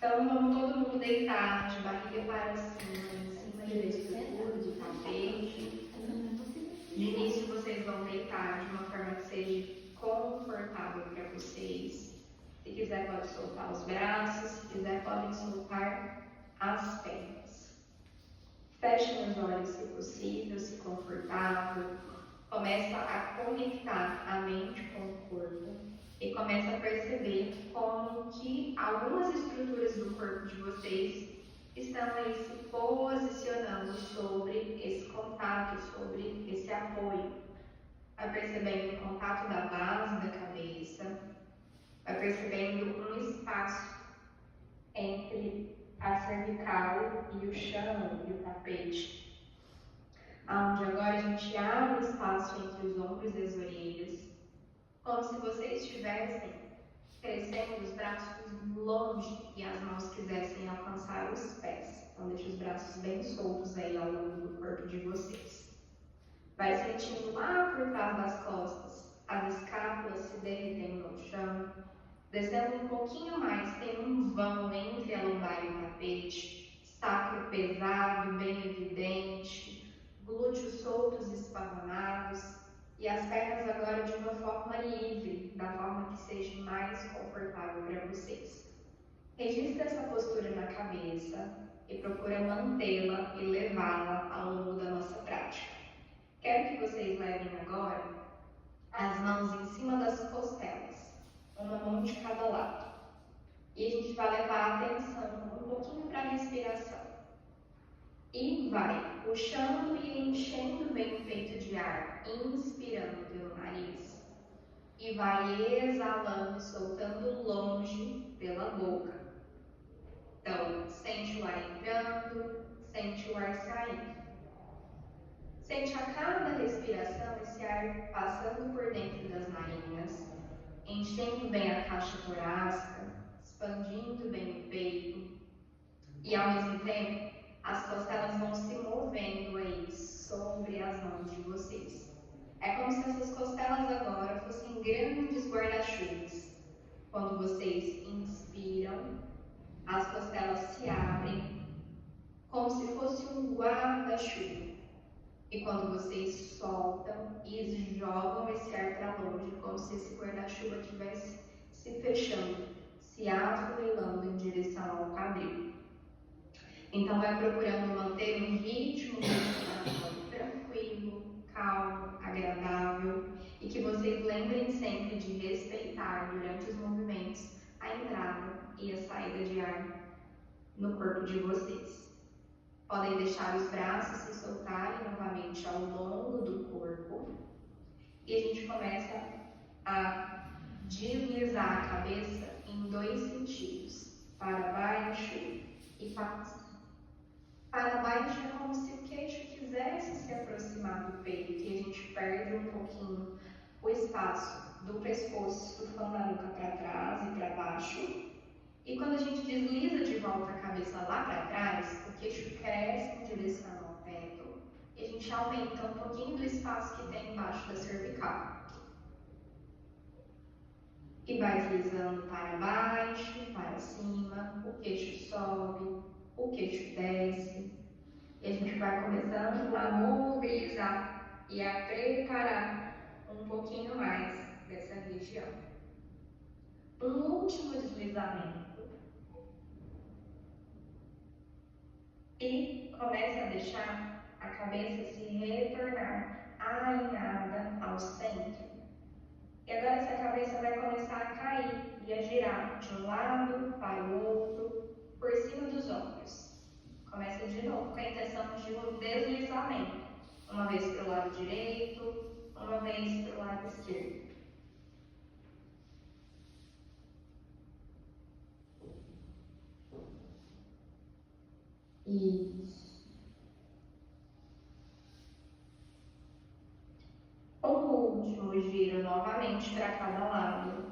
Então, vamos todo mundo deitar de barriga para cima, em cima da estrutura do tapete. De início, vocês vão deitar de uma forma que seja confortável para vocês. Se quiser, pode soltar os braços. Se quiser, podem soltar as pernas. Fechem os olhos se possível, se confortável. Começa a conectar a mente com o corpo e começa a perceber como que algumas estruturas do corpo de vocês estão aí se posicionando sobre esse contato, sobre esse apoio. Vai percebendo o contato da base da cabeça, vai percebendo um espaço entre a cervical e o chão e o tapete, onde agora a gente abre espaço entre os ombros e as orelhas, como se vocês estivessem crescendo os braços longe e as mãos quisessem alcançar os pés. Então deixe os braços bem soltos aí ao longo do corpo de vocês. Vai sentindo lá por trás das costas as escápulas se derretendo no chão. Descendo um pouquinho mais, tem um vão entre a lombar e o tapete, sacro pesado, bem evidente, glúteos soltos e esparramados, e as pernas agora de uma forma livre, da forma que seja mais confortável para vocês. Registre essa postura na cabeça e procura mantê-la e levá-la ao longo da nossa prática. Quero que vocês levem agora as mãos em cima das costelas, uma mão de cada lado. E a gente vai levar a atenção um pouquinho para a respiração. E vai puxando e enchendo bem o peito de ar, inspirando pelo nariz. E vai exalando, soltando longe pela boca. Então, sente o ar entrando, sente o ar saindo. Sente a cada respiração esse ar passando por dentro das narinas, enchendo bem a caixa torácica, expandindo bem o peito. E ao mesmo tempo, as costelas vão se movendo aí sobre as mãos de vocês. É como se essas costelas agora fossem grandes guarda-chuvas. Quando vocês inspiram, as costelas se abrem como se fosse um guarda-chuva. E quando vocês soltam e jogam esse ar para longe, como se esse guarda-chuva estivesse se fechando, se afunilando em direção ao quadril. Então vai procurando manter um ritmo de respiração tranquilo, calmo, agradável, e que vocês lembrem sempre de respeitar durante os movimentos a entrada e a saída de ar no corpo de vocês. Podem deixar os braços se soltarem novamente ao longo do corpo. E a gente começa a deslizar a cabeça em dois sentidos, para baixo e para cima. Para baixo é como se o queixo quisesse se aproximar do peito e a gente perde um pouquinho o espaço do pescoço, estufando a nuca para trás e para baixo. E quando a gente desliza de volta a cabeça lá para trás, o queixo cresce em direção ao teto e a gente aumenta um pouquinho do espaço que tem embaixo da cervical. E vai deslizando para baixo, para cima, o queixo sobe, o queixo desce. E a gente vai começando a mobilizar e a preparar um pouquinho mais dessa região. Um último deslizamento. E comece a deixar a cabeça se retornar alinhada ao centro. E agora essa cabeça vai começar a cair e a girar de um lado para o outro, por cima dos ombros. Começa de novo com a intenção de um deslizamento. Uma vez para o lado direito, uma vez para o lado esquerdo. Isso. O último giro novamente para cada lado.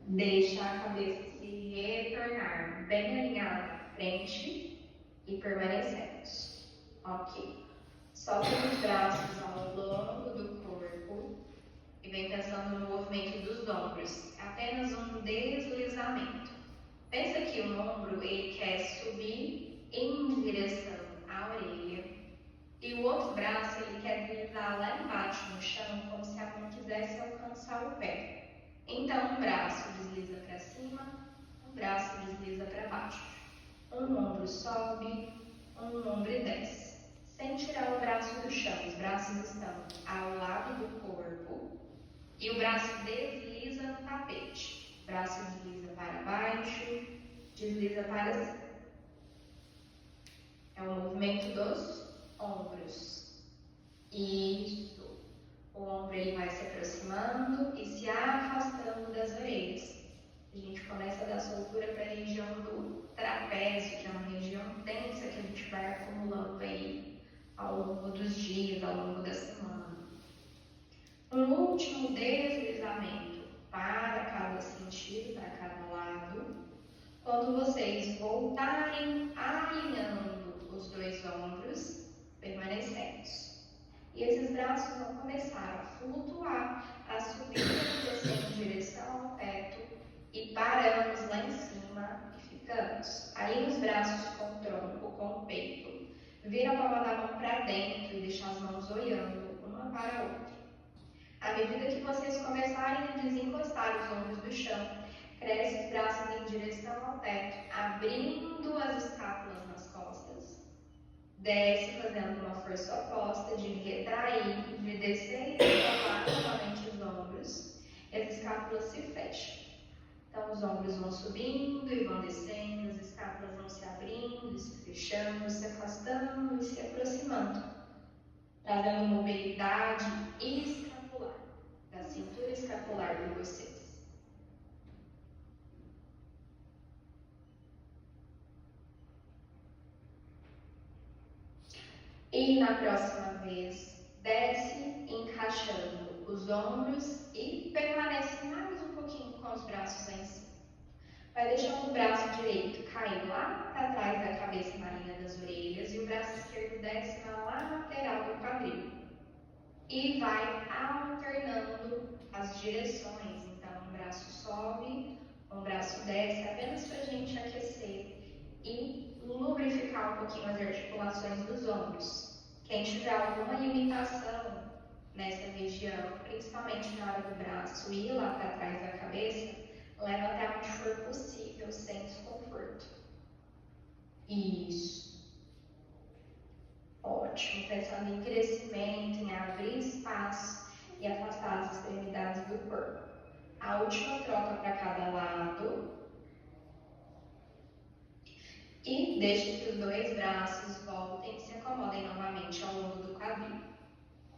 Deixa a cabeça se retornar bem alinhada à frente e permanecemos. Ok. Solte os braços ao longo do corpo e vem pensando no movimento dos ombros. É apenas um deslizamento. que um ombro ele quer subir em direção à orelha e o outro braço ele quer deslizar lá embaixo no chão, como se a mão quisesse alcançar o pé. Então, um braço desliza para cima, um braço desliza para baixo. Um ombro sobe, um ombro desce. Sem tirar o braço do chão, os braços estão ao lado do corpo e o braço desliza no tapete. O braço desliza para baixo, desliza para cima. É o movimento dos ombros. Isso. O ombro ele vai se aproximando e se afastando das orelhas. A gente começa a dar soltura para a região do trapézio, que é uma região tensa que a gente vai acumulando aí ao longo dos dias, ao longo da semana. Um último deslizamento para cada sentido, para cada lado. Quando vocês voltarem alinhando os dois ombros, permanecemos. E esses braços vão começar a flutuar, a subir e descer em direção ao teto e paramos lá em cima e ficamos. Alinhe os braços com o tronco, com o peito. Vira a palma da mão para dentro e deixa as mãos olhando uma para a outra. À medida que vocês começarem a desencostar os ombros do chão, cresce os braços em direção ao teto, abrindo as escápulas nas costas. Desce fazendo uma força oposta de retrair, de descer e levantar novamente os ombros. E as escápulas se fecham. Então os ombros vão subindo e vão descendo, as escápulas vão se abrindo e se fechando, se afastando e se aproximando. Trazendo mobilidade escapular, da cintura escapular de vocês. E na próxima vez, desce encaixando os ombros e permanece mais um pouquinho com os braços lá em cima. Vai deixando o braço direito cair lá para trás da cabeça na linha das orelhas e o braço esquerdo desce na lateral do quadril. E vai alternando as direções. Então, um braço sobe, um braço desce, apenas para a gente aquecer e lubrificar um pouquinho as articulações dos ombros. Quem tiver alguma limitação nessa região, principalmente na hora do braço ir lá para trás da cabeça, leva até onde for possível, sem desconforto. Isso. Ótimo. Pensando em crescimento, em abrir espaço e afastar as extremidades do corpo. A última troca para cada lado. E deixe que os dois braços voltem e se acomodem novamente ao longo do quadril.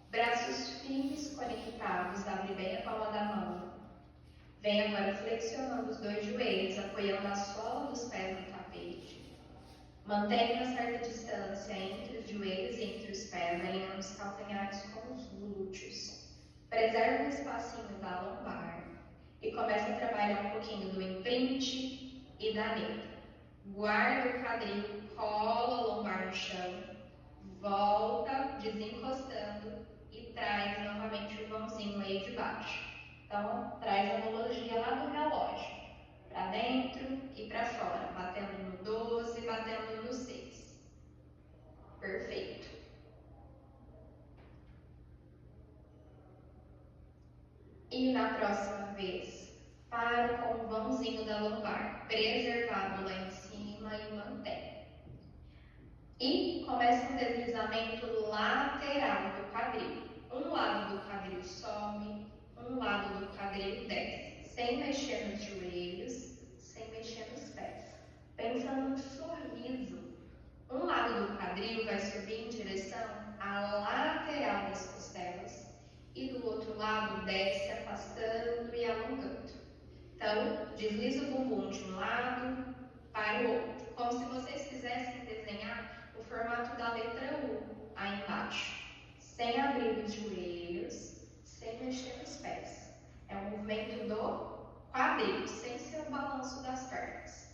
Braços firmes conectados, abre bem a palma da mão. Vem agora flexionando os dois joelhos, apoiando a sola dos pés no tapete. Mantenha uma certa distância entre os joelhos e entre os pés, alinhando os calcanhares com os glúteos. Preserve o espacinho da lombar e comece a trabalhar um pouquinho do imprint e da neura. Guarda o quadril, cola a lombar no chão, volta desencostando e traz novamente o vãozinho aí de baixo. Então, traz a analogia lá do relógio, para dentro e para fora, batendo no 12, batendo no 6. Perfeito. E na próxima vez, para com o vãozinho da lombar, preservado lá em cima e mantém. E começa um deslizamento lateral do quadril. Um lado do quadril sobe, um lado do quadril desce, sem mexer nos joelhos, sem mexer nos pés. Pensa num sorriso. Um lado do quadril vai subir em direção à lateral das costelas e do outro lado desce, afastando e alongando. Então, desliza o bumbum de um lado para o outro, como se vocês quisessem desenhar o formato da letra U aí embaixo, sem abrir os joelhos, sem mexer nos pés. É o movimento do quadril, sem ser o balanço das pernas.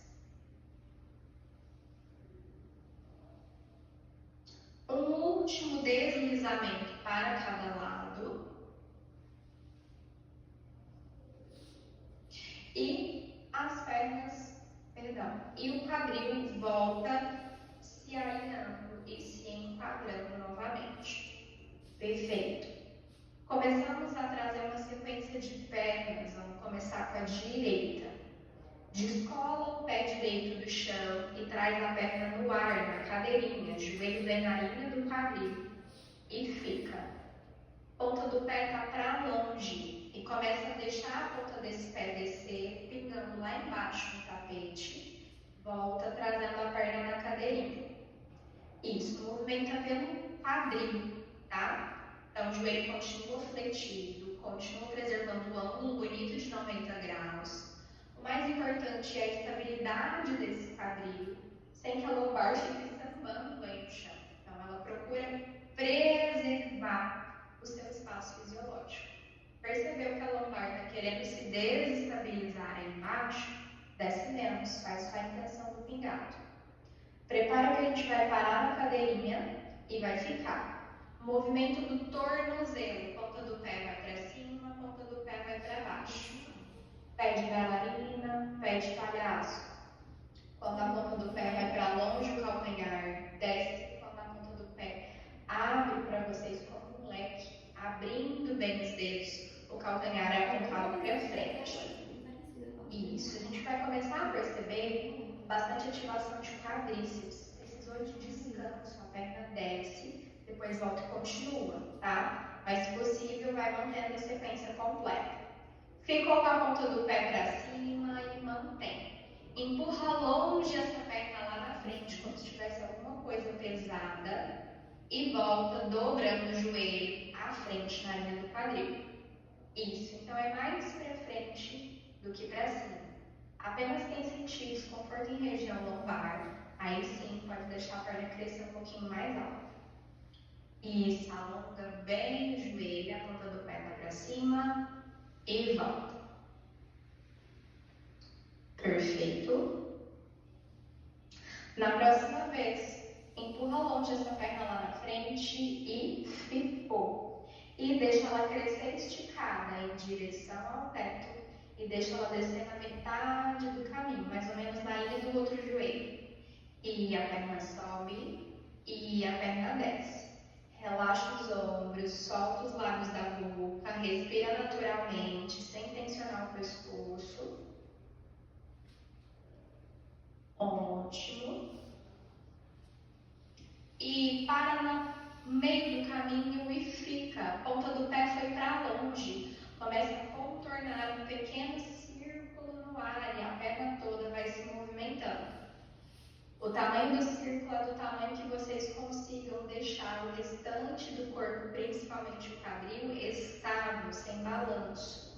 Um último deslizamento para cada lado. E as pernas Perdão. E o quadril volta se alinhando e se enquadrando novamente. Perfeito. Começamos a trazer uma sequência de pernas. Vamos começar com a direita. Descola o pé direito do chão e traz a perna no ar, na cadeirinha. Joelho vem na linha do quadril e fica. Ponta do pé está para longe e começa a deixar a ponta desse pé descer, pingando lá embaixo no tapete. Volta trazendo a perna na cadeirinha. Isso, movimenta pelo quadril, tá? Então, o joelho continua fletido, continua preservando o ângulo bonito de 90 graus. O mais importante é a estabilidade desse quadril, sem que a lombar fique sambando aí no chão. Então, ela procura preservar o seu espaço fisiológico. Percebeu que a lombar está querendo se desestabilizar aí embaixo? Desce menos, faz só a intenção do pingado. Prepara que a gente vai parar na cadeirinha e vai ficar. Movimento do tornozelo, ponta do pé vai para cima, ponta do pé vai para baixo. Pé de bailarina, pé de palhaço. Quando a ponta do pé vai para longe, o calcanhar desce. Quando a ponta do pé abre para vocês como um leque, abrindo bem os dedos, o calcanhar é apontado para frente. Isso, a gente vai começar a perceber bastante ativação de quadríceps. Precisou de descanso, a perna desce, depois volta e continua, tá? Mas se possível, vai mantendo a sequência completa. Ficou com a ponta do pé para cima e mantém. Empurra longe essa perna lá na frente, como se tivesse alguma coisa pesada. E volta dobrando o joelho à frente na linha do quadril. Isso, então é mais para frente do que para cima. Apenas quem sentir desconforto em região lombar, aí sim pode deixar a perna crescer um pouquinho mais alta. Isso, alonga bem o joelho, a ponta do pé vai para cima e volta. Perfeito. Na próxima vez, empurra longe essa perna lá na frente e ficou. E deixa ela crescer esticada em direção ao teto. E deixa ela descer na metade do caminho, mais ou menos na linha do outro joelho. E a perna sobe e a perna desce. Relaxa os ombros, solta os lábios da boca, respira naturalmente, sem tensionar o pescoço. Ótimo. E para no meio do caminho e fica. A ponta do pé foi para longe. Começa a contornar um pequeno círculo no ar e a perna toda vai se movimentando. O tamanho do círculo é do tamanho que vocês consigam deixar o restante do corpo, principalmente o quadril, estável, sem balanço.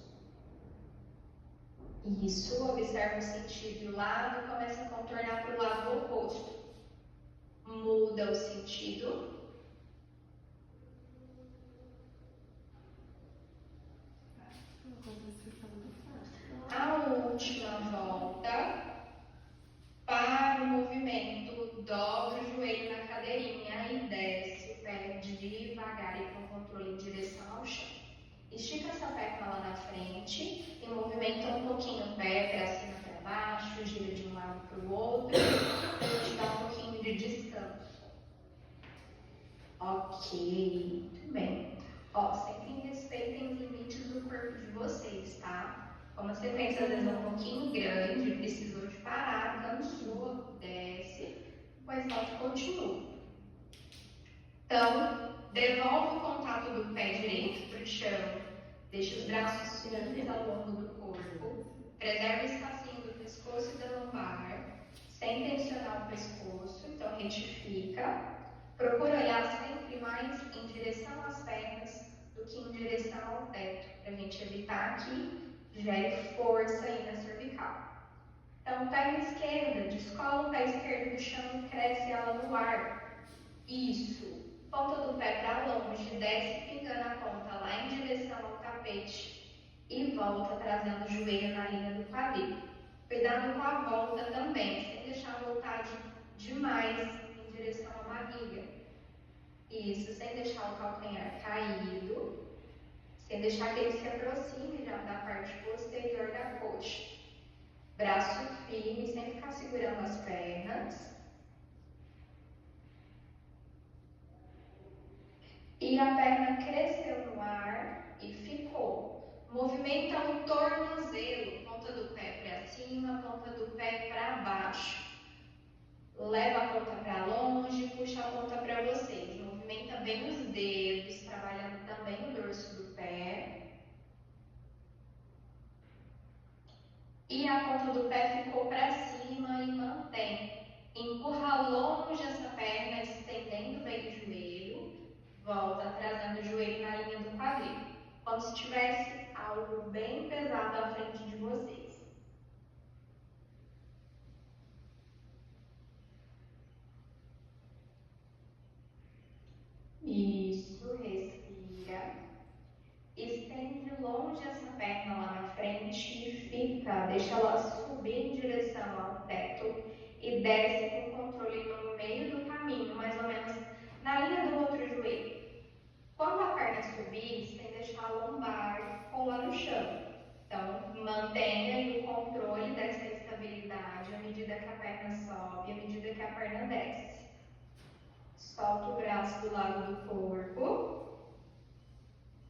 Isso, observa o sentido do lado e começa a contornar para o lado oposto. Muda o sentido. A última volta para o movimento, dobra o joelho na cadeirinha e desce o pé devagar e com controle em direção ao chão. Estica essa perna lá na frente e movimenta um pouquinho o pé para cima e para baixo, gira de um lado para o outro, para te dar um pouquinho de descanso. Ok, muito bem. Ó, sempre respeitem os limites do corpo de vocês, tá? Como a sequência às vezes é um pouquinho grande, precisou de parar, cansou, desce, depois volta e continua. Então, devolve o contato do pé direito para o chão, deixa os braços firmes ao longo do corpo, preserva o espacinho do pescoço e da lombar, sem tensionar o pescoço, então retifica. Procura olhar sempre mais em direção às pernas do que em direção ao teto, para a gente evitar que gere força aí na cervical. Então, perna esquerda, descola o pé esquerdo do chão e cresce ela no ar. Isso. Ponta do pé para longe, desce pingando a ponta lá em direção ao tapete e volta trazendo o joelho na linha do quadril. Cuidado com a volta também, sem deixar voltar demais em direção à barriga. Isso, sem deixar o calcanhar caído, sem deixar que ele se aproxime já da parte posterior da coxa. Braço firme, sem ficar E a perna cresceu no ar e ficou. Movimenta o tornozelo, ponta do pé para cima, ponta do pé para baixo. Leva a ponta para longe, puxa a ponta para vocês. Movimenta bem os dedos, trabalhando também o dorso do pé. E a ponta do pé ficou para cima e mantém. Empurra longe essa perna, estendendo bem o joelho. Volta, trazendo o joelho na linha do quadril. Como se tivesse algo bem pesado à frente de vocês. Isso, respira. Estende longe essa perna lá na frente e fica. Deixa ela subir em direção ao teto e desce com controle no meio do caminho, mais ou menos na linha do outro joelho. Quando a perna subir, você tem que deixar a lombar colar no chão. Então, mantenha o controle dessa estabilidade à medida que a perna sobe, à medida que a perna desce. Solta o braço do lado do corpo.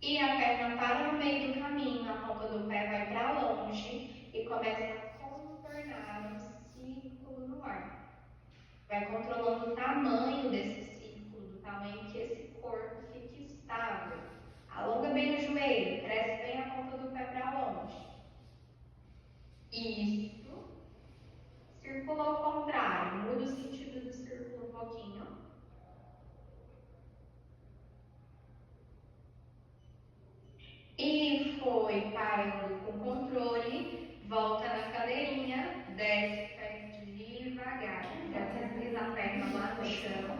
E a perna para no meio do caminho, a ponta do pé vai para longe e começa a contornar um círculo no ar. Vai controlando o tamanho desse círculo, do tamanho que esse corpo fique estável. Alonga bem o joelho, cresce bem a ponta do pé para longe. Isso. Círculo ao contrário, muda o sentido do círculo um pouquinho. E foi parando com controle, volta na cadeirinha, desce o pé devagar, desliza a perna lá no chão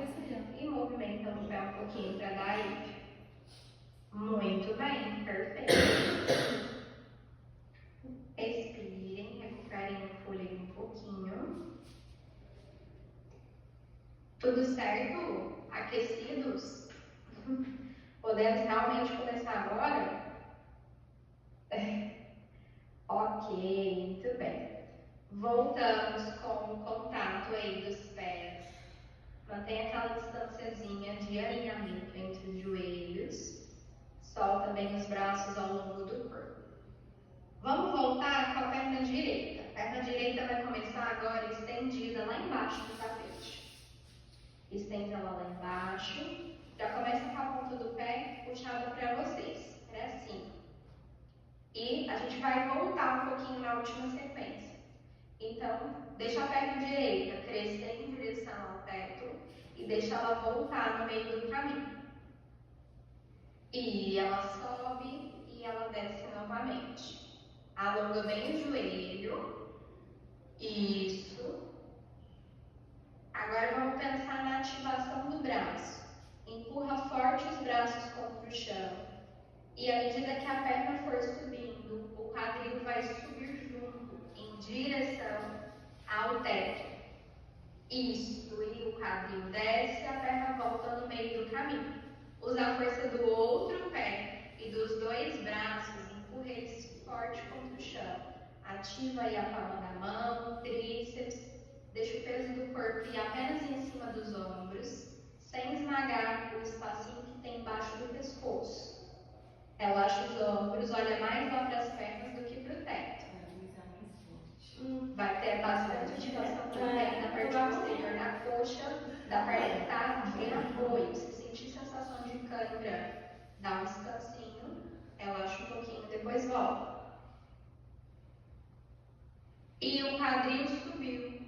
e movimenta o pé um pouquinho para dar alívio. Muito bem, perfeito. Respirem, recuperem o fôlego um pouquinho. Tudo certo? Aquecidos? Podemos realmente começar agora? Ok, muito bem. Voltamos com o contato aí dos pés. Mantenha aquela distânciazinha de alinhamento entre os joelhos. Solta bem os braços ao longo do corpo. Vamos voltar com a perna direita. A perna direita vai começar agora estendida lá embaixo do tapete. Estende ela lá embaixo. Já começa com a ponta do pé puxada para vocês, para cima. E a gente vai voltar um pouquinho na última sequência. Então, deixa a perna direita crescer em direção ao teto e deixa ela voltar no meio do caminho. E ela sobe e ela desce novamente. Alonga bem o joelho. Isso. Agora vamos pensar na ativação do braço. Empurra forte os braços contra o chão. E à medida que a perna for subindo, o quadril vai subir junto, em direção ao teto. Isso, e o quadril desce, a perna volta no meio do caminho. Usa a força do outro pé e dos dois braços, empurra eles forte contra o chão. Ativa aí a palma da mão, tríceps, deixa o peso do corpo ir apenas em cima dos ombros, sem esmagar o espacinho que tem embaixo do pescoço. Relaxa os ombros, olha mais lá para as pernas do que para o teto. Vai ter bastante ativação também na parte posterior da coxa, da perna que está em apoio. Se sentir sensação de cãibra, dá um descansinho, relaxa um pouquinho, depois volta. E o quadril subiu.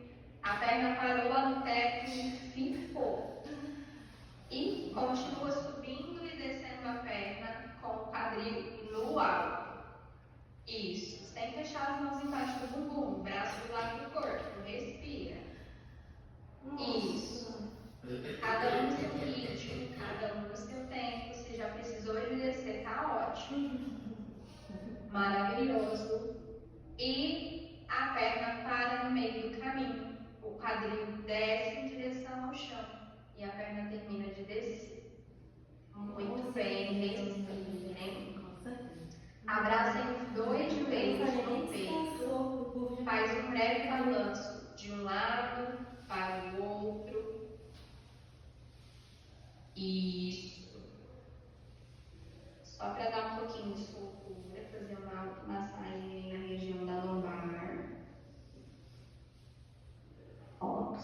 A perna parou lá no teto e ficou. E continua subindo e descendo a perna com o quadril no alto. Isso. Sem fechar as mãos embaixo do bumbum, braço do lado do corpo. Respira. Isso. Cada um no seu ritmo, cada um no seu tempo. Se já precisou de descer, tá ótimo. Maravilhoso. E a perna para no meio do caminho. O quadril desce em direção ao chão. E a perna termina de descer. Muito bem, respirem. Abracem os dois joelhos no peito. Faz um breve balanço de um lado para o outro. Isso.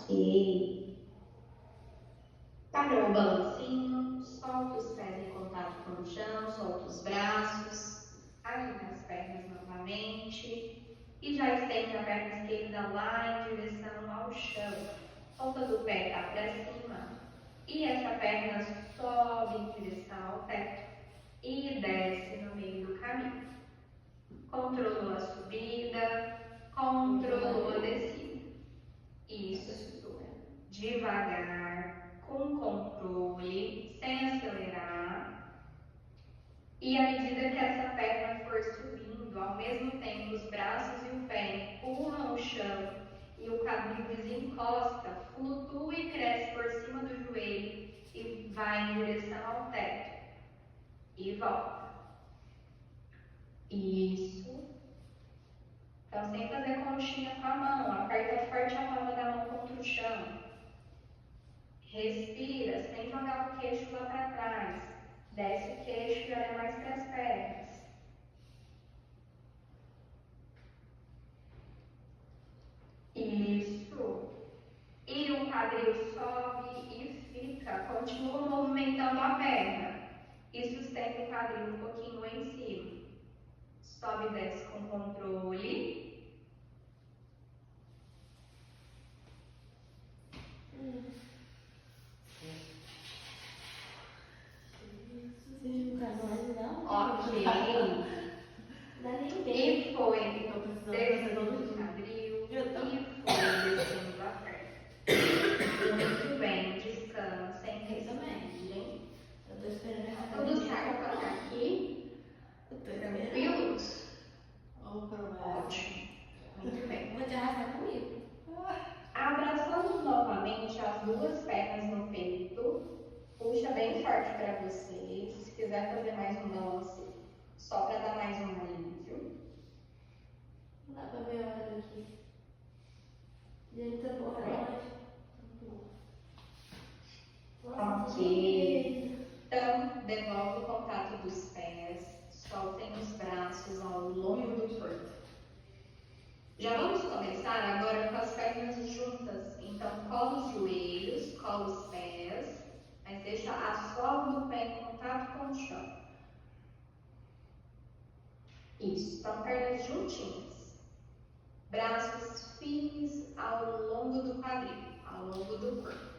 E parou o balancinho, solta os pés em contato com o chão, solta os braços, alinha as pernas novamente e já estende a perna esquerda lá em direção ao chão. Ponta do pé está para cima e essa perna sobe em direção ao teto e desce no meio do caminho. Controlou a subida, controlou a descida. Isso. Devagar, com controle, sem acelerar. E à medida que essa perna for subindo, ao mesmo tempo os braços e o pé empurram o chão e o quadril desencosta, flutua e cresce por cima do joelho e vai em direção ao teto. E volta. Isso. Então, sem fazer conchinha com a mão, aperta forte a palma da mão contra o chão. Respira, sem jogar o queixo lá para trás. Desce o queixo e olha mais para as pernas. Isso. E o quadril sobe e fica. Continua movimentando a perna. E sustenta o quadril um pouquinho lá em cima. Sobe e desce com controle. Ok. E foi descendo o quadril e foi descendo a perna. Muito bem, descansem, respirem. Tudo certo até aqui? Tranquilos? Ótimo. Muito bem. Vou te arrastar comigo. Abraçando novamente as duas pernas no peito. Puxa bem forte para vocês. Se quiser fazer mais um lance, só para dar mais um alívio. Não dá pra ver a hora aqui. Gente, tá bom, relógio. Ok. Então, devolve o contato dos pés. Soltem os braços ao longo do corpo. Já vamos começar agora com as pernas juntas. Então, cola os joelhos, cola os pés, mas deixa a sola do pé em contato com o chão. Isso, então pernas juntinhas. Braços firmes ao longo do quadril, ao longo do corpo.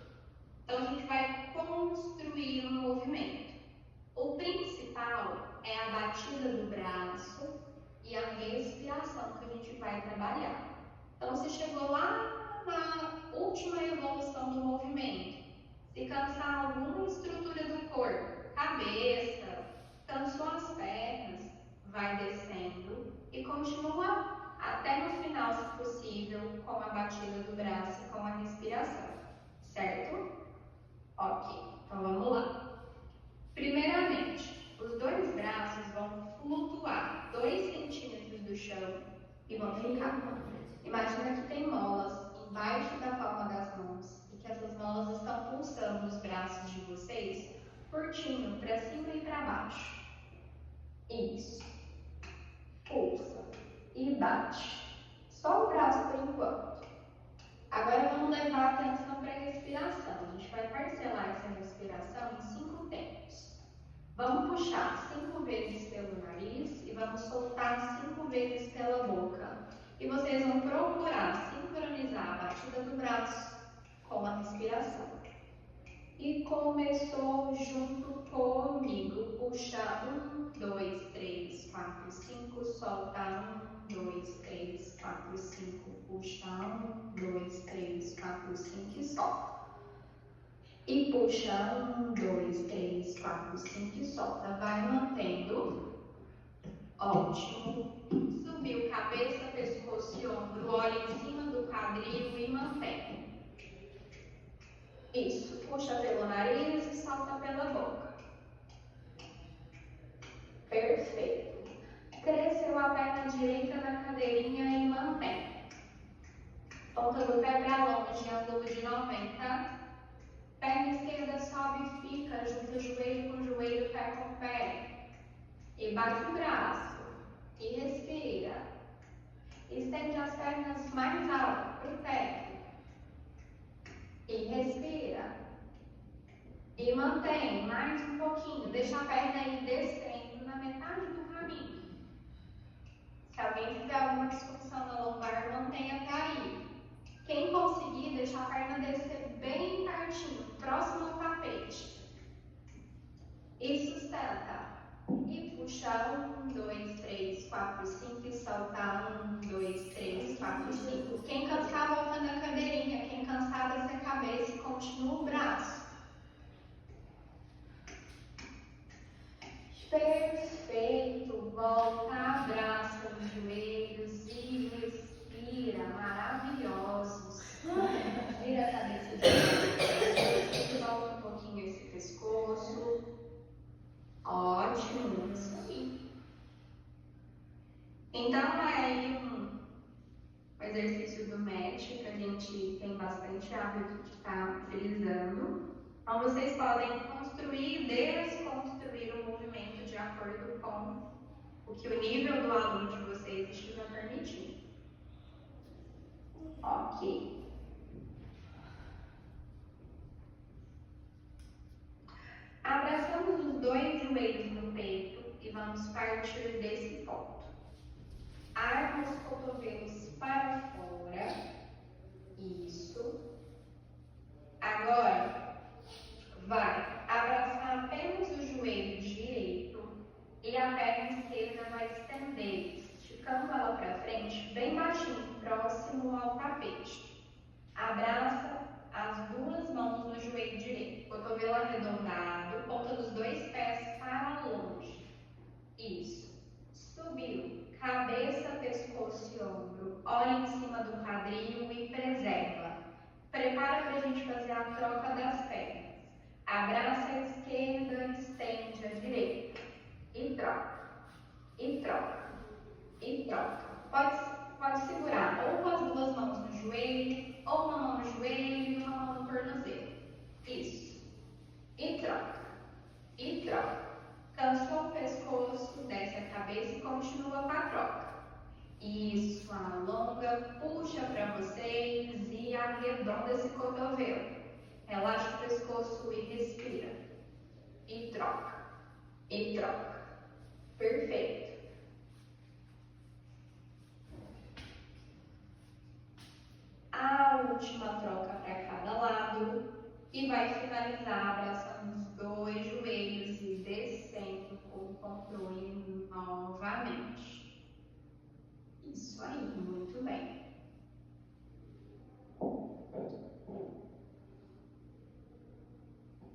Então, a gente vai construir um movimento. O principal é a batida do braço e a respiração que a gente vai trabalhar. Então, você chegou lá na última evolução do movimento. Se cansar alguma estrutura do corpo, cabeça, cansou as pernas, vai descendo e continua até no final, se possível, com a batida do braço e com a respiração. Certo? Ok, então vamos lá. Primeiramente, os dois braços vão flutuar 2 centímetros do chão e vão ficar. Imagina que tem molas embaixo da palma das mãos e que essas molas estão pulsando os braços de vocês, curtinho para cima e para baixo. Isso. Pulsa e bate. Só o braço por enquanto. Agora vamos levar a atenção para a respiração. A gente vai parcelar essa respiração em 5 tempos. Vamos puxar 5 vezes pelo nariz e vamos soltar 5 vezes pela boca. E vocês vão procurar sincronizar a batida do braço com a respiração. E começou junto comigo. Puxa 1, 2, 3, 4, 5. Solta 1, 2, 3, 4, 5. Puxa 1, 2, 3, 4, 5 e solta. E puxa 1, 2, 3, 4, 5 e solta. Vai mantendo. Ótimo. Subiu cabeça, pescoço e ombro. Olha em cima do quadril e mantém. Isso. Puxa pelo nariz e solta pela boca. Perfeito. Cresceu a perna direita na cadeirinha e mantém. Ponta do pé para longe, ângulo de 90. Perna esquerda sobe e fica, junta joelho com joelho, pé com pé. E bate o braço. E respira. Estende as pernas mais alto para o teto. respira. E mantém mais um pouquinho. Deixa a perna ir descendo na metade do caminho. Se alguém tiver alguma disfunção na lombar, mantenha até aí. Quem conseguir, deixa a perna descer bem pertinho, próximo ao tapete. E sustenta. E puxa 1, 2, 3, 4, 5 e solta 1, 2, 3, 4, 5. Quem cansar, volta na cadeirinha. Quem cansar, desce a cabeça e continua o braço. Perfeito. Volta, abraça os joelhos e respira. Maravilhosos. Vira a cabeça de lado. Volta um pouquinho esse pescoço. Ótimo. Isso aí. Então, é aí um exercício do match que a gente tem bastante hábito de estar utilizando. Então, vocês podem construir e desconstruir o movimento de acordo com o que o nível do aluno de vocês estiver permitindo. Ok. Abraçamos os dois joelhos no peito e vamos partir desse ponto. Arma os cotovelos para fora. Isso. Agora, vai abraçar apenas o joelho direito e a perna esquerda vai estender, esticando ela para frente, bem baixinho, próximo ao tapete. Abraça as duas mãos no joelho direito, cotovelo arredondado, ponta dos dois pés para longe. Isso. Subiu. Cabeça, pescoço e ombro. Olha em cima do quadril e preserva. Prepara para a gente fazer a troca das pernas. Abraça a esquerda, estende a direita. E troca. E troca. E troca. Pode segurar ou com as duas mãos no joelho, ou uma mão no joelho e uma mão no tornozelo. Isso. E troca. E troca. Cansou o pescoço, desce a cabeça e continua com a troca. Isso, alonga, puxa para vocês e arredonda esse cotovelo. Relaxa o pescoço e respira. E troca. E troca. Perfeito. A última troca para cada lado. E vai finalizar abraçando os dois joelhos e descendo com controle novamente. Isso aí, muito bem.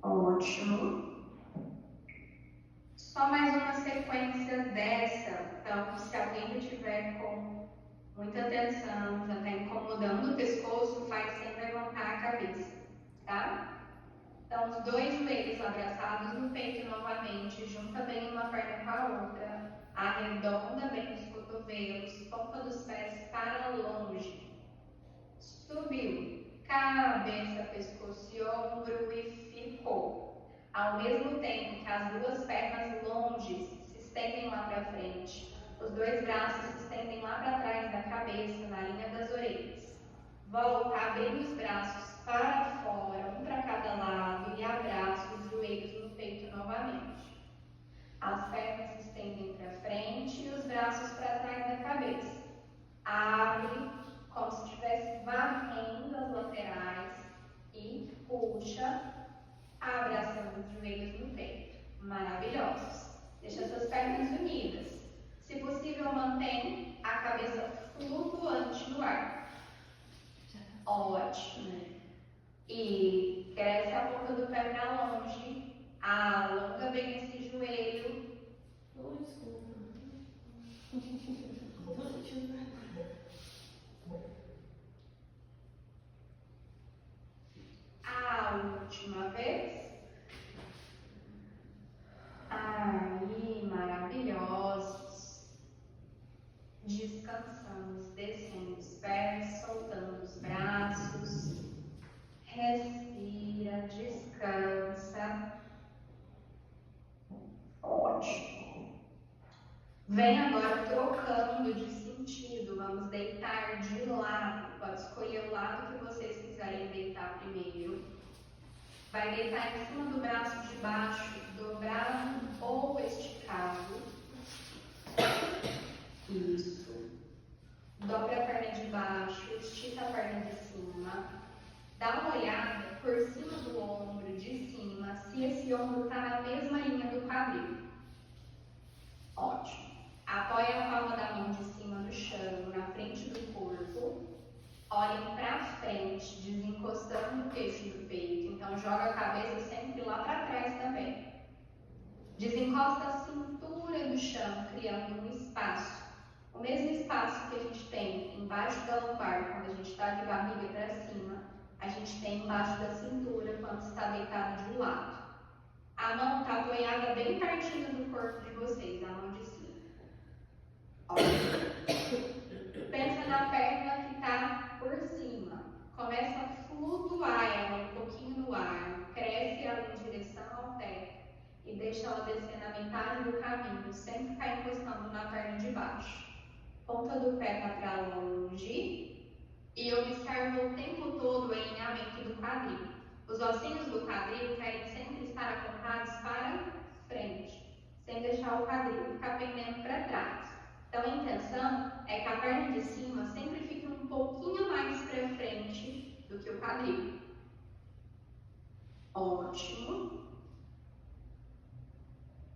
Ótimo. Só mais uma sequência dessa. Então, se alguém estiver com muita tensão, já está incomodando o pescoço, faz sem levantar a cabeça, tá? Então, os dois joelhos abraçados no peito novamente, junta bem uma perna com a outra, arredonda bem os cotovelos, ponta dos pés para longe. Subiu, cabeça, pescoço e ombro e ficou. Ao mesmo tempo que as duas pernas longes se estendem lá para frente, os dois braços se estendem lá para trás da cabeça, na linha das orelhas. Volta, abrindo os braços para fora, um para cada lado e abraça os joelhos no peito novamente. As pernas se estendem para frente e os braços para trás da cabeça. Abre, como se estivesse varrendo as laterais e puxa, abraçando os joelhos no peito. Maravilhosos. Deixa essas pernas unidas. Se possível, mantém a cabeça flutuante no ar. Ótimo. E cresce a ponta do pé para longe. Alonga bem esse joelho. Desculpa. A última vez. Aí, maravilhosos. Descansamos, descendo os pés, soltando os braços. Respira, descansa. Ótimo. Vem agora trocando de sentido. Vamos deitar de lado. Pode escolher o lado que vocês quiserem. quiserem deitar primeiro. Vai deitar em cima do braço de baixo, dobrado ou esticado. Isso. Dobra a perna de baixo, estica a perna de cima. Dá uma olhada por cima do ombro de cima, se esse ombro está na mesma linha do quadril. Ótimo. Apoia a palma da mão de cima no chão, na frente do corpo. Olhem para frente, desencostando o queixo do peito. Então, joga a cabeça sempre lá para trás também. Desencosta a cintura do chão, criando um espaço. O mesmo espaço que a gente tem embaixo da lombar, quando a gente está de barriga para cima, a gente tem embaixo da cintura, quando está deitado de lado. A mão está apoiada bem pertinho do corpo de vocês, a mão de cima. Pensa na perna que está por cima. Começa a flutuar ela um pouquinho no ar. Cresce ela em direção ao teto. E deixa ela descer na metade do caminho, sem ficar encostando na perna de baixo. Ponta do pé está para longe. E observa o tempo todo o alinhamento do quadril. Os ossinhos do quadril querem sempre estar apontados para frente, sem deixar o quadril ficar pendendo para trás. Então a intenção é que a perna de cima sempre fique um pouquinho mais para frente do que o quadril. Ótimo.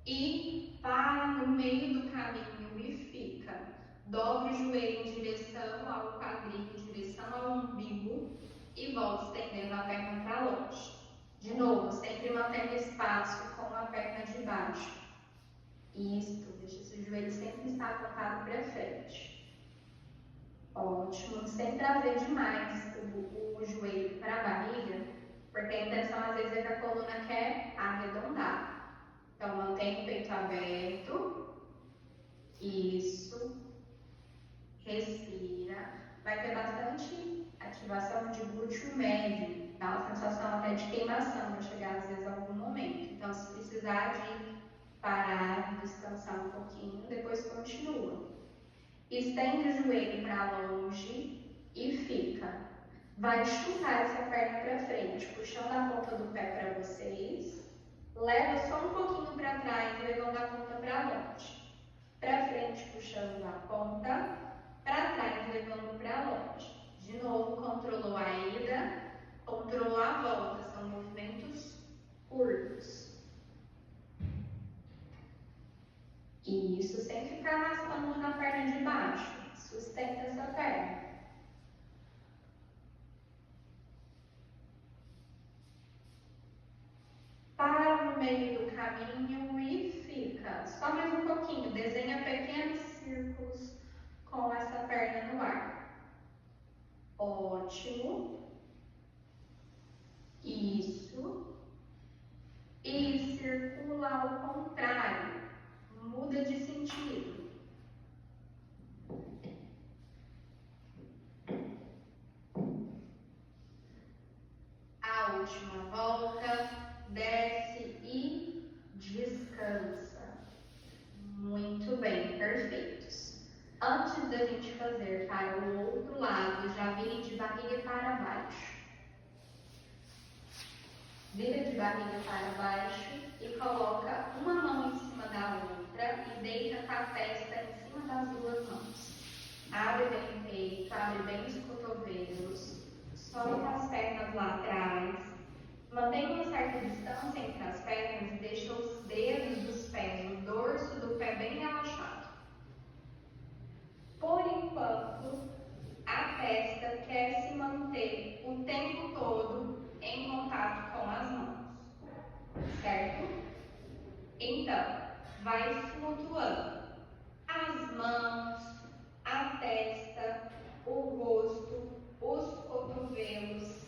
E para no meio do caminho e fica. Dobra o joelho em direção ao quadril, em direção ao umbigo e volta estendendo a perna para longe. De novo, sempre mantendo espaço com a perna de baixo. Isso, deixa esse joelho sempre estar apontado para frente. Ótimo, sem trazer demais o joelho para a barriga, porque a intenção às vezes é que a coluna quer arredondar. Então, mantém o peito aberto. Isso. Respira. Vai ter bastante ativação de glúteo médio. Dá uma sensação até de queimação, vai chegar às vezes a algum momento. Então, se precisar de parar, descansar um pouquinho, depois continua. Estende o joelho para longe e fica. Vai chutar essa perna para frente, puxando a ponta do pé para vocês. Leva só um pouquinho para trás, levando a ponta para longe. Para frente, puxando a ponta. Para trás, levando para longe. De novo, controlou a ida, controlou a volta. São movimentos curtos. Isso, sem ficar raspando na perna de baixo. Sustenta essa perna. Para no meio do caminho e fica. Só mais um pouquinho. Desenha pequenos círculos com essa perna no ar. Ótimo. Isso. E circula ao contrário. Muda de sentido. A última volta, desce e descansa. Muito bem, perfeitos. Antes da gente fazer para o outro lado, já vire de barriga para baixo. Vira de barriga para baixo e coloca uma mão em cima da outra e deita com a testa em cima das duas mãos. Abre bem o peito, abre bem os cotovelos, solta as pernas lá atrás. Mantenha uma certa distância entre as pernas e deixa os dedos dos pés, o dorso do pé bem relaxado. Por enquanto, a testa quer se manter o tempo todo em contato com as mãos, certo? Então, vai flutuando as mãos, a testa, o rosto, os cotovelos.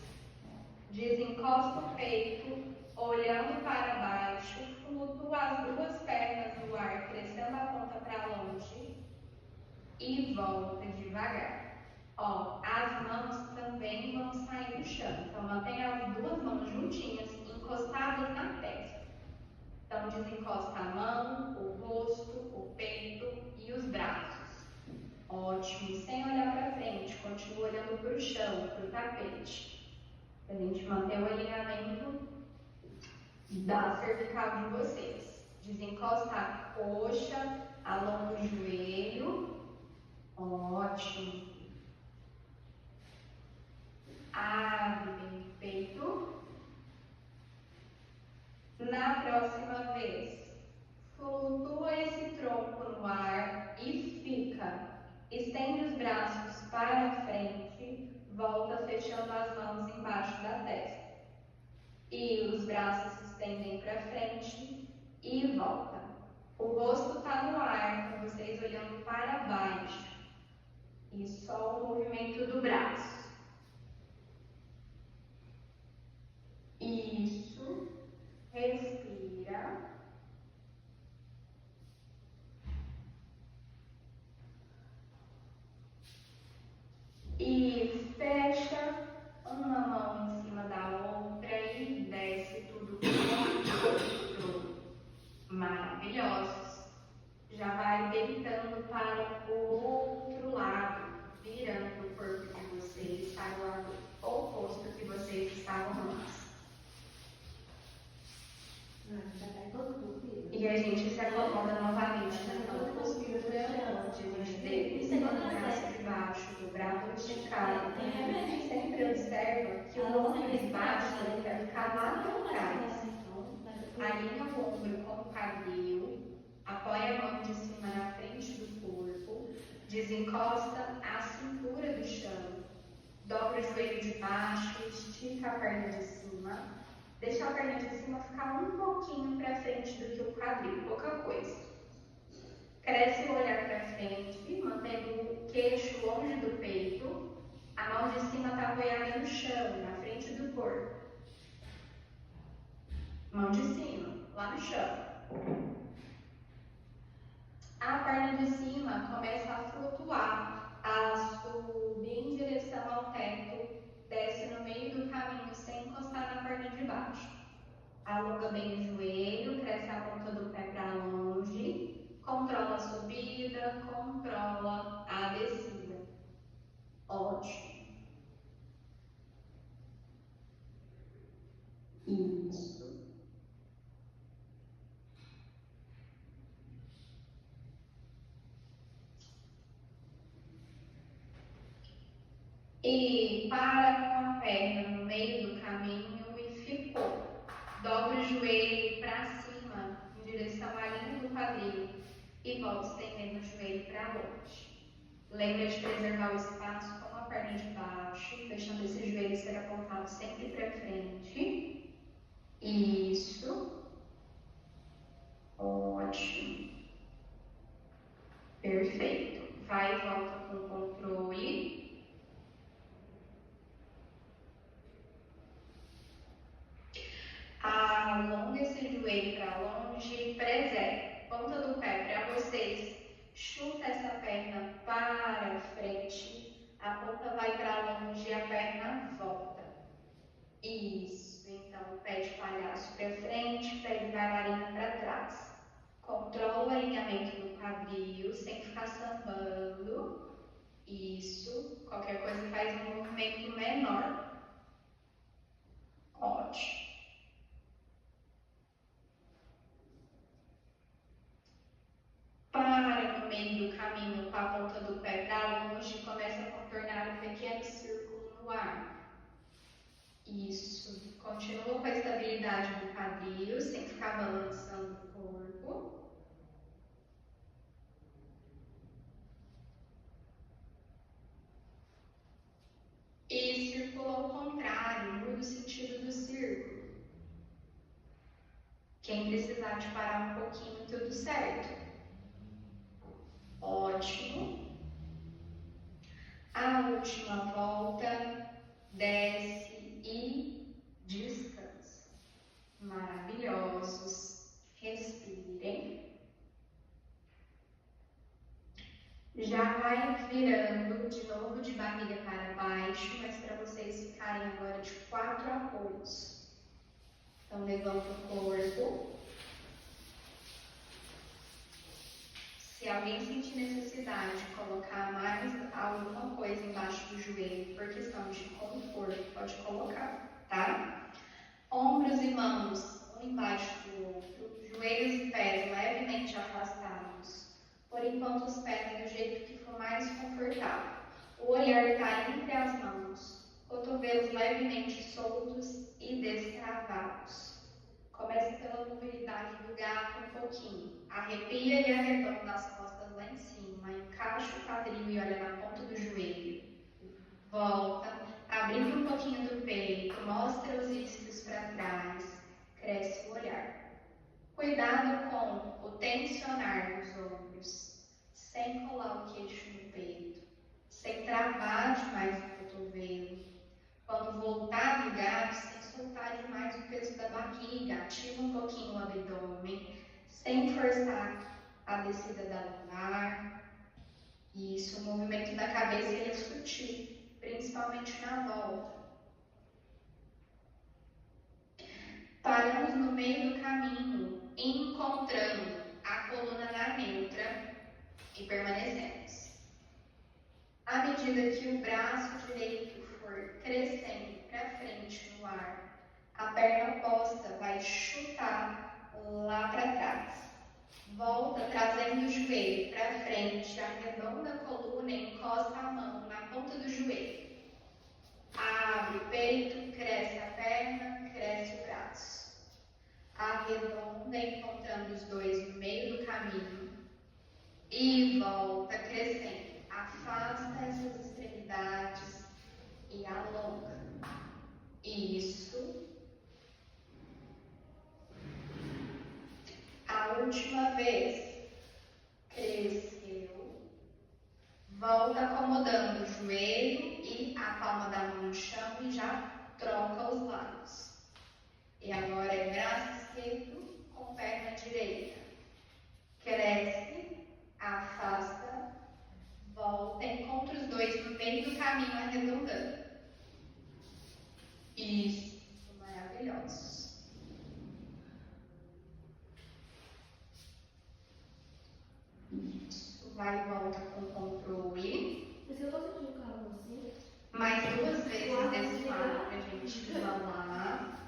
Desencosta o peito, olhando para baixo, flutua as duas pernas no ar, crescendo a ponta para longe e volta devagar. Ó, as mãos também vão sair do chão. Então, mantenha as duas mãos juntinhas, encostadas na testa. Então, desencosta a mão, o rosto, o peito e os braços. Ótimo. Sem olhar para frente, continua olhando para o chão, para o tapete. Pra gente manter o alinhamento da cervical de vocês. Desencosta a coxa, alonga o joelho. Ótimo. Abre bem o peito. Na próxima vez, flutua esse tronco no ar e fica. Estende os braços para frente, volta fechando as mãos embaixo da testa. E os braços se estendem para frente e volta. O rosto está no ar, com vocês olhando para baixo. E só o movimento do braço. Isso. Respira. E fecha uma mão em cima da outra e desce tudo junto. Maravilhosos. Já vai deitando para o outro lado, virando o corpo de vocês para o lado oposto que vocês estavam antes. E a gente se acomoda novamente nessa postura, onde a gente deita o braço de baixo, o braço esticado. Sempre observa que o ombro de baixo vai ficar lá atrás. Alinha o ombro com o quadril, apoia a mão de cima na frente do corpo, desencosta a cintura do chão, dobra o joelho de baixo, estica a perna de cima. Deixa a perna de cima ficar um pouquinho para frente do que o quadril, pouca coisa. Cresce o olhar para frente, mantendo o queixo longe do peito. A mão de cima está apoiada no chão, na frente do corpo. Mão de cima, lá no chão. A perna de cima começa a flutuar, a subir em direção ao teto. Desce no meio do caminho sem encostar na perna de baixo. Alonga bem o joelho, cresce a ponta do pé para longe. Controla a subida, controla a descida. Ótimo. Isso. E para com a perna no meio do caminho e ficou. Dobra o joelho para cima, em direção à linha do quadril. E volta estendendo o joelho para longe. Lembra de preservar o espaço com a perna de baixo, deixando esse joelho ser apontado sempre para frente. Isso. Ótimo. Perfeito. Vai e volta com controle. Alonga esse joelho para longe, preserva. Ponta do pé para vocês. Chuta essa perna para frente. A ponta vai para longe e a perna volta. Isso. Então, pé de palhaço para frente, pé de bailarina para trás. Controla o alinhamento do quadril sem ficar sambando. Isso. Qualquer coisa faz um movimento menor. Ótimo. Para no meio do caminho com a ponta do pé para longe e começa a contornar um pequeno círculo no ar. Isso. Continua com a estabilidade do quadril, sem ficar balançando o corpo. E circula ao contrário, muda o sentido do círculo. Quem precisar de parar um pouquinho, tudo certo. Ótimo. A última volta, desce e descansa. Maravilhosos. Respirem. Já vai virando de novo de barriga para baixo, mas para vocês ficarem agora de 4 apoios. Então, levanta o corpo. Se alguém sentir necessidade de colocar mais alguma coisa embaixo do joelho, por questão de conforto, pode colocar. mãos, um embaixo do outro, joelhos e pés levemente afastados, por enquanto os pés do jeito que for mais confortável. O olhar está entre as mãos, cotovelos levemente soltos e destravados. Comece pela mobilidade do gato um pouquinho. Arrepia e arredonda as costas lá em cima. Encaixa o quadril e olha na ponta do joelho. Volta, abrindo um pouquinho do peito, mostra os isquios para trás. Cresce o olhar. Cuidado com o tensionar dos ombros, sem colar o queixo no peito, sem travar demais o cotovelo. Quando voltar do gato, sem soltar demais o peso da barriga, ativa um pouquinho o abdômen, sem forçar a descida da lombar. Isso, o movimento da cabeça ele é sutil, principalmente na volta. Paramos no meio do caminho, encontrando a coluna na neutra e permanecemos. À medida que o braço direito for crescendo para frente no ar, a perna oposta vai chutar lá para trás. Volta trazendo o joelho para frente, arredonda a coluna e encosta a mão na ponta do joelho. Abre o peito, cresce a perna, cresce o braço. Arredonda, encontrando os dois no meio do caminho. E volta crescendo. Afasta essas extremidades e alonga. Isso. A última vez. Cresceu. Volta acomodando o joelho e a palma da mão no chão e já troca os lados. E agora é braço esquerdo com perna direita. Cresce, afasta, volta, encontra os dois no meio do caminho arredondando. Isso, maravilhoso. Isso, vai e volta com controle. Mas eu posso colocar você? Mais 2 vezes desse lado pra gente falar.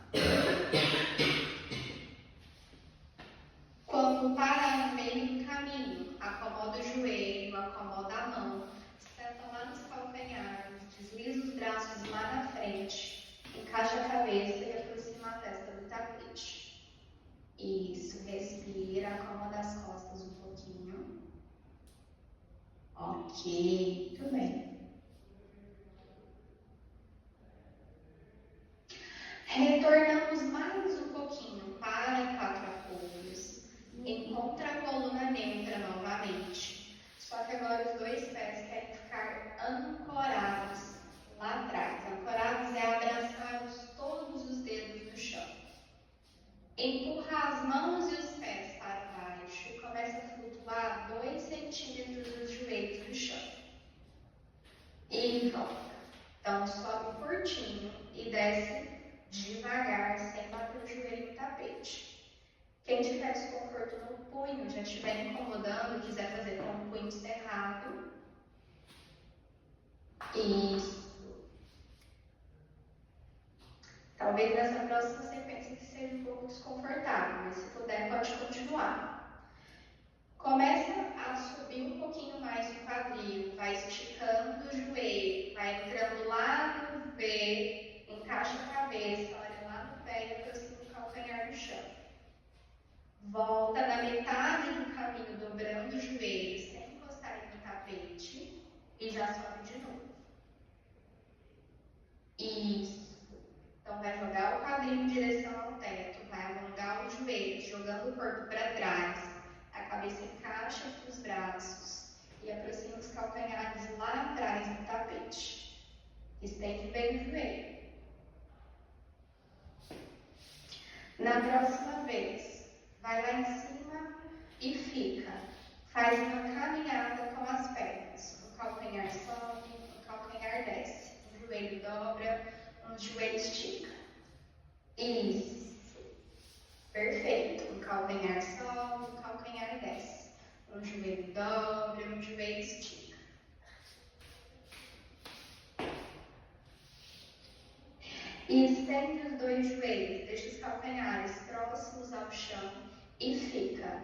Quando parar no meio do caminho, acomoda o joelho, acomoda a mão, senta lá nos calcanhares, desliza os braços lá na frente, encaixa a cabeça e aproxima a testa do tapete. Isso, respira, acomoda as costas um pouquinho. Ok, tudo bem. Retornamos mais um pouquinho para 4 apoios. Encontra a coluna neutra novamente. Só que agora os dois pés querem ficar ancorados lá atrás. Ancorados é abraçados todos os dedos no chão. Empurra as mãos e os pés para baixo e começa a flutuar 2 centímetros dos joelhos no chão. E volta. Então sobe curtinho e desce devagar, sem bater o joelho no tapete. Quem tiver desconforto no punho, já estiver incomodando, quiser fazer com o punho cerrado. Isso. Talvez nessa próxima você pense que seja um pouco desconfortável, mas se puder, pode continuar. Começa a subir um pouquinho mais o quadril, vai esticando o joelho, vai entrando lá no V, encaixa a cabeça, olha lá no pé e aproxima o calcanhar no chão. Volta na metade do caminho, dobrando os joelhos, sem encostar no tapete, e já sobe de novo. Isso. Então, vai jogar o quadril em direção ao teto, vai alongar os joelhos, jogando o corpo para trás. A cabeça encaixa os braços e aproxima os calcanhares lá atrás do tapete. Estende bem o joelho. Na próxima vez, vai lá em cima e fica. Faz uma caminhada com as pernas. O calcanhar sobe, o calcanhar desce. O joelho dobra, o joelho estica. Isso. Perfeito. O calcanhar sobe, o calcanhar desce. Um joelho dobra, um joelho estica. E estende os dois joelhos, deixa os calcanhares próximos ao chão e fica.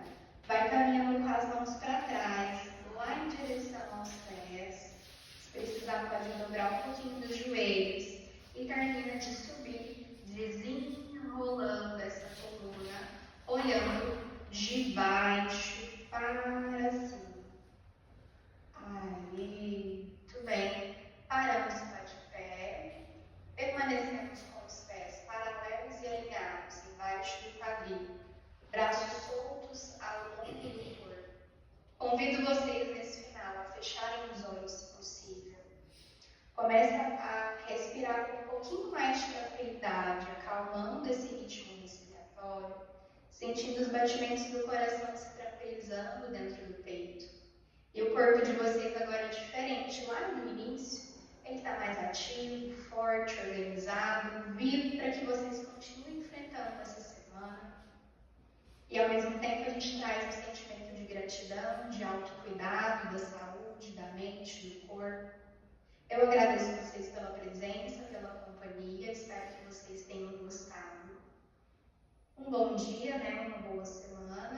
Vai caminhando com as mãos para trás, lá em direção aos pés. Se precisar, pode dobrar um pouquinho dos joelhos. E termina de subir, desenrolando essa coluna, olhando de baixo para cima. Aí, muito bem. Paramos para de pé. Permanecemos com os pés paralelos e alinhados embaixo do quadril. Braços soltos ao longo do corpo. Convido vocês nesse final a fecharem os olhos se possível. Comece a respirar com um pouquinho mais de tranquilidade, acalmando esse ritmo respiratório, sentindo os batimentos do coração se tranquilizando dentro do peito. E o corpo de vocês agora é diferente. Lá no início, ele está mais ativo, forte, organizado, vivo, para que vocês continuem enfrentando essa semana. E ao mesmo tempo a gente traz um sentimento de gratidão, de autocuidado, da saúde, da mente, do corpo. Eu agradeço vocês pela presença, pela companhia, espero que vocês tenham gostado. Um bom dia, uma boa semana.